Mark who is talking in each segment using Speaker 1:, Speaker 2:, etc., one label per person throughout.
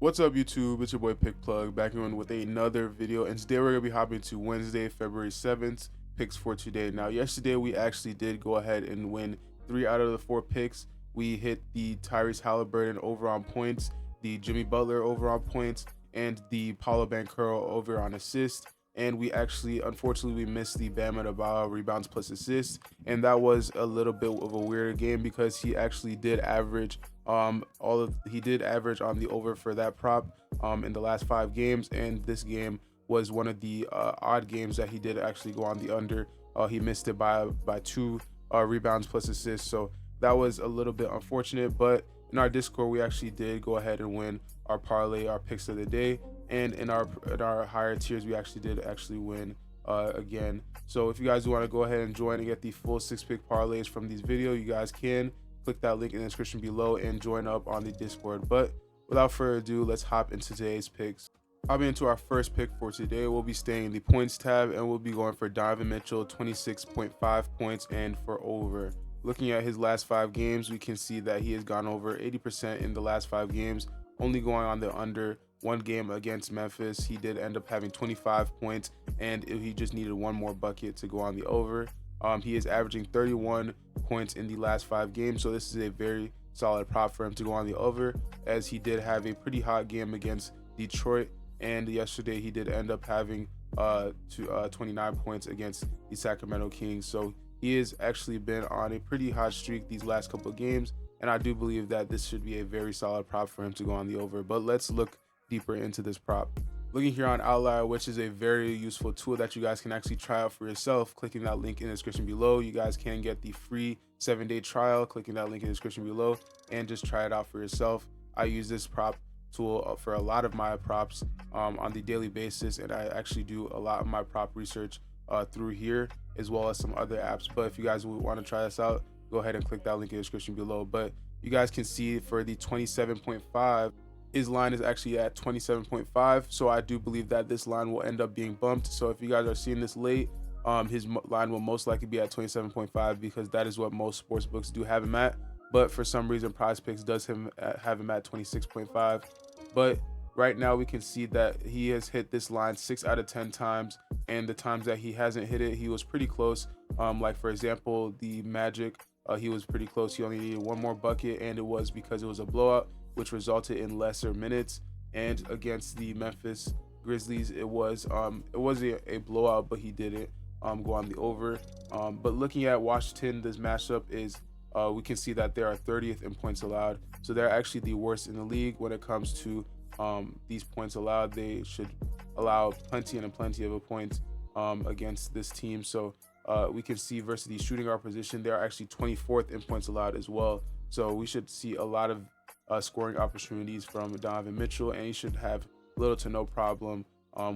Speaker 1: What's up, YouTube? It's your boy Pick Plug back in with another video, and today we're gonna be hopping to Wednesday, February 7th picks for today. Now, yesterday we actually did go ahead and win 3 out of the 4 picks. We hit the Tyrese Halliburton over on points, the Jimmy Butler over on points, and the Paulo Banchero over on assists. And we actually, unfortunately, we missed the Bam Adebayo rebounds plus assists, and that was a little bit of a weird game because he actually did average he did average on the over for that prop in the last 5 games, and this game was one of the odd games that he did actually go on the under. He missed it by 2 rebounds plus assists, so that was a little bit unfortunate. But in our Discord, we actually did go ahead and win our parlay, our picks of the day, and in our higher tiers, we actually did win again. So if you guys want to go ahead and join and get the full 6-pick parlays from these videos, you guys can click that link in the description below and join up on the Discord. But without further ado, let's hop into today's picks. Hopping into our first pick for today, we'll be staying in the points tab and we'll be going for Donovan Mitchell, 26.5 points and for over. Looking at his last 5 games, we can see that he has gone over 80% in the last 5 games, only going on the under. One game against Memphis, he did end up having 25 points, and he just needed one more bucket to go on the over. He is averaging 31 points in the last 5 games, so this is a very solid prop for him to go on the over, as he did have a pretty hot game against Detroit, and yesterday he did end up having 29 points against the Sacramento Kings. So he has actually been on a pretty hot streak these last couple of games, and I do believe that this should be a very solid prop for him to go on the over. But let's look deeper into this prop. Looking here on Outlier, which is a very useful tool that you guys can actually try out for yourself. Clicking that link in the description below, you guys can get the free 7-day trial. Clicking that link in the description below and just try it out for yourself. I use this prop tool for a lot of my props on the daily basis, and I actually do a lot of my prop research through here as well as some other apps. But if you guys would want to try this out, go ahead and click that link in the description below. But you guys can see for the 27.5, his line is actually at 27.5, so I do believe that this line will end up being bumped. So if you guys are seeing this late, his line will most likely be at 27.5 because that is what most sports books do have him at. But for some reason, Prizepicks does have him at 26.5. But right now we can see that he has hit this line 6 out of 10 times, and the times that he hasn't hit it, he was pretty close. Like for example, the Magic, he was pretty close. He only needed one more bucket, and it was because it was a blowout, which resulted in lesser minutes. And against the Memphis Grizzlies, it was a blowout, but he didn't go on the over. But looking at Washington, this matchup is we can see that they are 30th in points allowed, so they're actually the worst in the league when it comes to these points allowed. They should allow plenty of points against this team. So we can see versus the shooting guard position, they are actually 24th in points allowed as well. So we should see a lot of scoring opportunities from Donovan Mitchell, and he should have little to no problem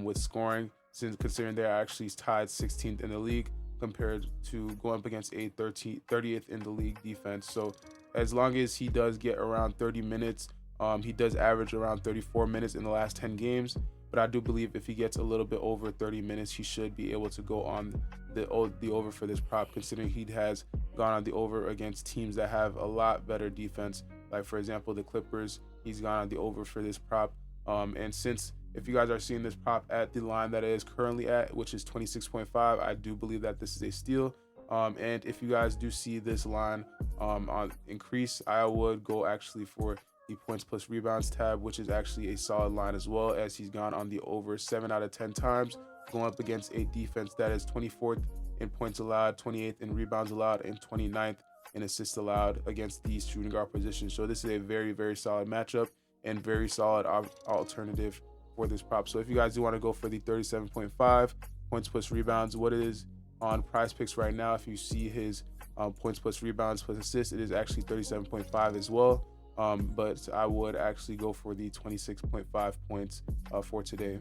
Speaker 1: with scoring, since considering they're actually tied 16th in the league compared to going up against a 30th in the league defense. So as long as he does get around 30 minutes, he does average around 34 minutes in the last 10 games. But I do believe if he gets a little bit over 30 minutes, he should be able to go on the over for this prop, considering he has gone on the over against teams that have a lot better defense. Like for example, the Clippers, he's gone on the over for this prop. And since if you guys are seeing this prop at the line that it is currently at, which is 26.5, I do believe that this is a steal. And if you guys do see this line on increase, I would go actually for the points plus rebounds tab, which is actually a solid line as well, as he's gone on the over 7 out of 10 times, going up against a defense that is 24th in points allowed, 28th in rebounds allowed, and 29th in assists allowed against these shooting guard positions. So this is a very, very solid matchup and very solid alternative for this prop. So if you guys do want to go for the 37.5 points plus rebounds, what it is on Prizepicks right now, if you see his points plus rebounds plus assists, it is actually 37.5 as well. But I would actually go for the 26.5 points for today.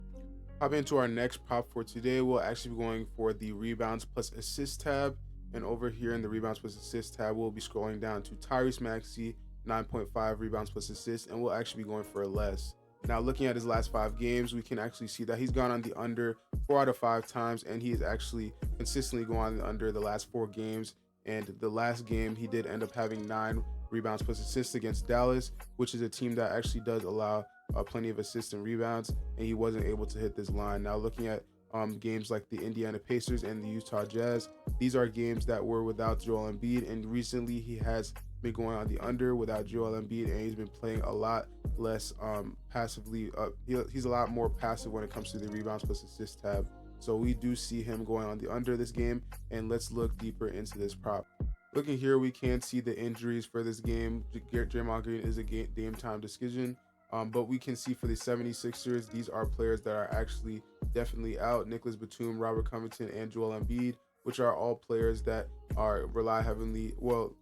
Speaker 1: Hop into our next prop for today. We'll actually be going for the rebounds plus assist tab. And over here in the rebounds plus assist tab, we'll be scrolling down to Tyrese Maxey, 9.5 rebounds plus assists, and we'll actually be going for less. Now, looking at his last 5 games, we can actually see that he's gone on the under 4 out of 5 times, and he is actually consistently going on the under the last 4 games. And the last game, he did end up having 9 rebounds plus assists against Dallas, which is a team that actually does allow plenty of assists and rebounds, and he wasn't able to hit this line. Now looking at games like the Indiana Pacers and the Utah Jazz, these are games that were without Joel Embiid, and recently he has been going on the under without Joel Embiid, and he's been playing a lot less passively. He's a lot more passive when it comes to the rebounds plus assist tab. So we do see him going on the under this game, and let's look deeper into this prop. Looking here, we can see the injuries for this game. Draymond Green is a game time decision, but we can see for the 76ers, these are players that are actually definitely out. Nicholas Batum, Robert Covington, and Joel Embiid, which are all players that rely heavily. Well,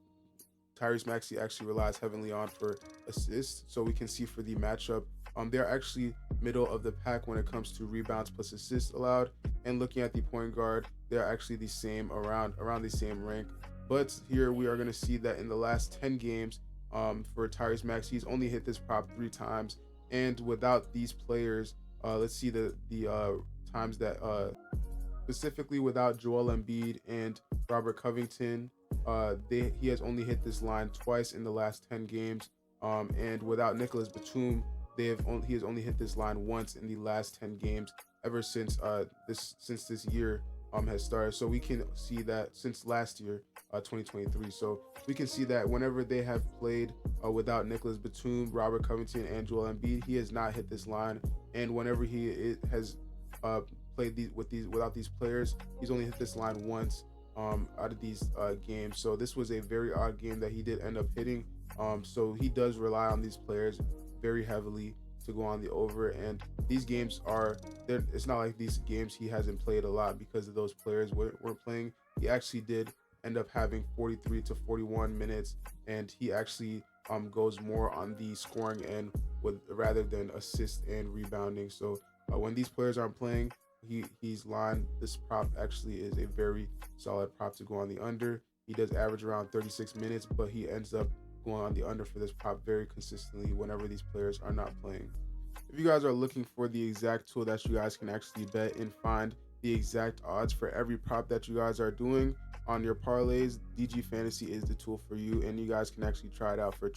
Speaker 1: Tyrese Maxey actually relies heavily on for assists. So we can see for the matchup, they're actually middle of the pack when it comes to rebounds plus assists allowed. And looking at the point guard, they're actually the same, around the same rank. But here we are going to see that in the last 10 games for Tyrese Maxey, he's only hit this prop 3 times. And without these players, let's see the times that specifically without Joel Embiid and Robert Covington, he has only hit this line twice in the last 10 games. And without Nicholas Batum, he has only hit this line once in the last 10 games ever since this year has started. So we can see that since last year, 2023. So we can see that whenever they have played without Nicholas Batum, Robert Covington, and Joel Embiid, he has not hit this line. And whenever he has played without these players, he's only hit this line once out of these games. So this was a very odd game that he did end up hitting. So he does rely on these players very heavily to go on the over, and these games it's not like these games he hasn't played a lot because of those players weren't playing. He actually did end up having 43 to 41 minutes, and he actually goes more on the scoring end rather than assist and rebounding. So when these players aren't playing, he's lined. This prop actually is a very solid prop to go on the under. He does average around 36 minutes, but he ends up going on the under for this prop very consistently whenever these players are not playing. If you guys are looking for the exact tool that you guys can actually bet and find the exact odds for every prop that you guys are doing on your parlays, DG Fantasy is the tool for you, and you guys can actually try it out for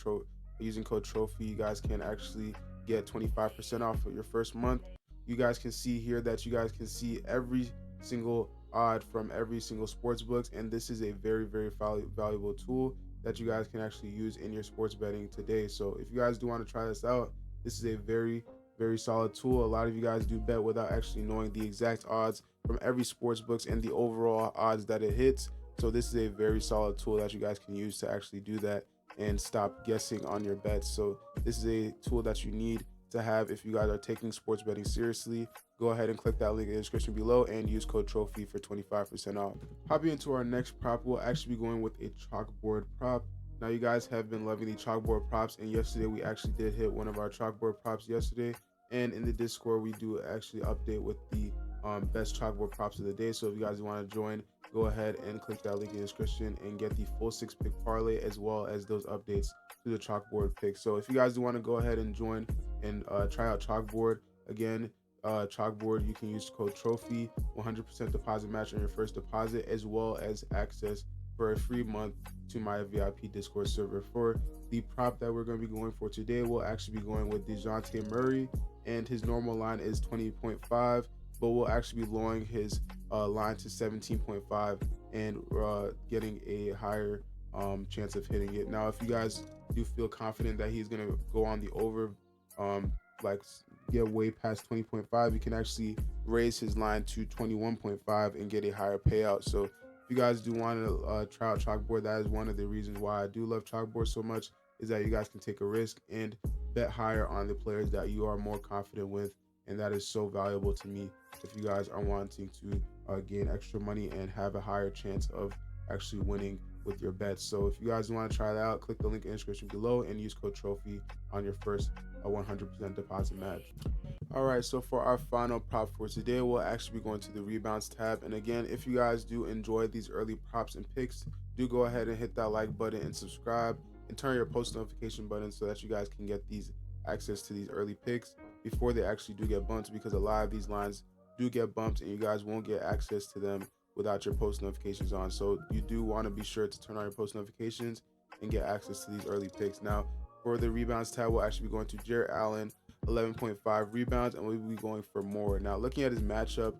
Speaker 1: using code TROPHY. You guys can actually get 25% off of your first month. You guys can see here that you guys can see every single odd from every single sports books, and this is a very, very valuable tool that you guys can actually use in your sports betting today. So if you guys do want to try this out, this is a very, very solid tool. A lot of you guys do bet without actually knowing the exact odds from every sports books and the overall odds that it hits. So this is a very solid tool that you guys can use to actually do that and stop guessing on your bets. So this is a tool that you need to have if you guys are taking sports betting seriously. Go ahead and click that link in the description below and use code TROPHY for 25% off. Hopping into our next prop, we'll actually be going with a chalkboard prop. Now you guys have been loving the chalkboard props, and yesterday we actually did hit one of our chalkboard props yesterday, and in the Discord we do actually update with the best chalkboard props of the day. So if you guys want to join, go ahead and click that link in the description and get the full 6-pick parlay as well as those updates to the chalkboard picks. So if you guys do want to go ahead and join and try out chalkboard, again, chalkboard, you can use code TROPHY, 100% deposit match on your first deposit, as well as access for a free month to my VIP Discord server. For the prop that we're going to be going for today, we'll actually be going with DeJounte Murray, and his normal line is 20.5, but we'll actually be lowering his line to 17.5 and getting a higher chance of hitting it. Now if you guys do feel confident that he's going to go on the over, like get way past 20.5, you can actually raise his line to 21.5 and get a higher payout. So if you guys do want to try out chalkboard, that is one of the reasons why I do love chalkboard so much, is that you guys can take a risk and bet higher on the players that you are more confident with, and that is so valuable to me if you guys are wanting to gain extra money and have a higher chance of actually winning with your bets. So if you guys want to try that out, click the link in the description below and use code TROPHY on your first 100% deposit match. All right, so for our final prop for today, we'll actually be going to the rebounds tab. And again, if you guys do enjoy these early props and picks, do go ahead and hit that like button and subscribe and turn your post notification button so that you guys can get these access to these early picks before they actually do get bumped, because a lot of these lines do get bumped and you guys won't get access to them without your post notifications on. So you do want to be sure to turn on your post notifications and get access to these early picks. Now, for the rebounds tab, we'll actually be going to Jarrett Allen, 11.5 rebounds, and we'll be going for more. Now, looking at his matchup,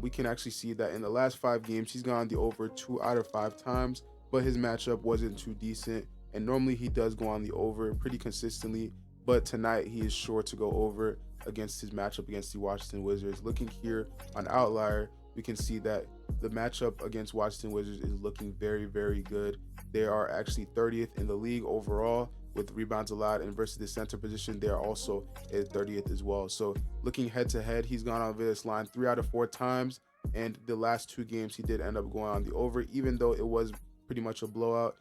Speaker 1: we can actually see that in the last 5 games, he's gone the over 2 out of 5 times, but his matchup wasn't too decent. And normally he does go on the over pretty consistently, but tonight he is sure to go over against his matchup against the Washington Wizards. Looking here on Outlier, we can see that the matchup against Washington Wizards is looking very, very good. They are actually 30th in the league overall with rebounds allowed, and versus the center position, they are also at 30th as well. So looking head to head, he's gone over this line 3 out of 4 times, and the last 2 games he did end up going on the over, even though it was pretty much a blowout.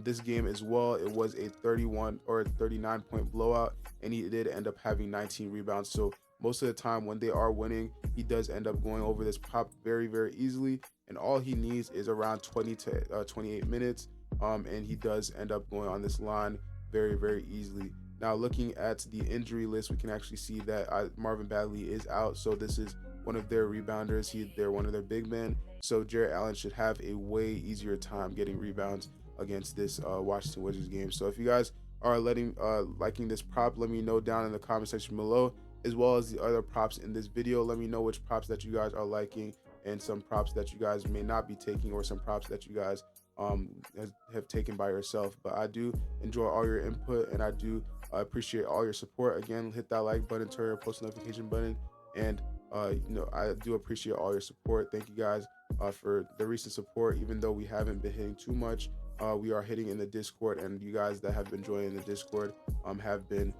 Speaker 1: This game as well, it was a 31 or 39 point blowout, and he did end up having 19 rebounds. So most of the time when they are winning, he does end up going over this prop very, very easily, and all he needs is around 20 to 28 minutes, and he does end up going on this line very, very easily. Now, looking at the injury list, we can actually see that Marvin Bagley is out, so this is one of their rebounders. They're one of their big men, so Jarrett Allen should have a way easier time getting rebounds against this Washington Wizards game. So if you guys are liking this prop, let me know down in the comment section below, as well as the other props in this video. Let me know which props that you guys are liking, and some props that you guys may not be taking, or some props that you guys have taken by yourself. But I do enjoy all your input, and I do appreciate all your support. Again, hit that like button, turn your post notification button, and I do appreciate all your support. Thank you guys for the recent support. Even though we haven't been hitting too much, we are hitting in the Discord, and you guys that have been joining the Discord have been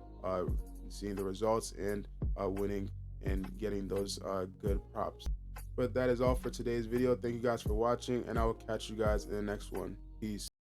Speaker 1: seeing the results and winning and getting those good props. But that is all for today's video. Thank you guys for watching, and I will catch you guys in the next one. Peace.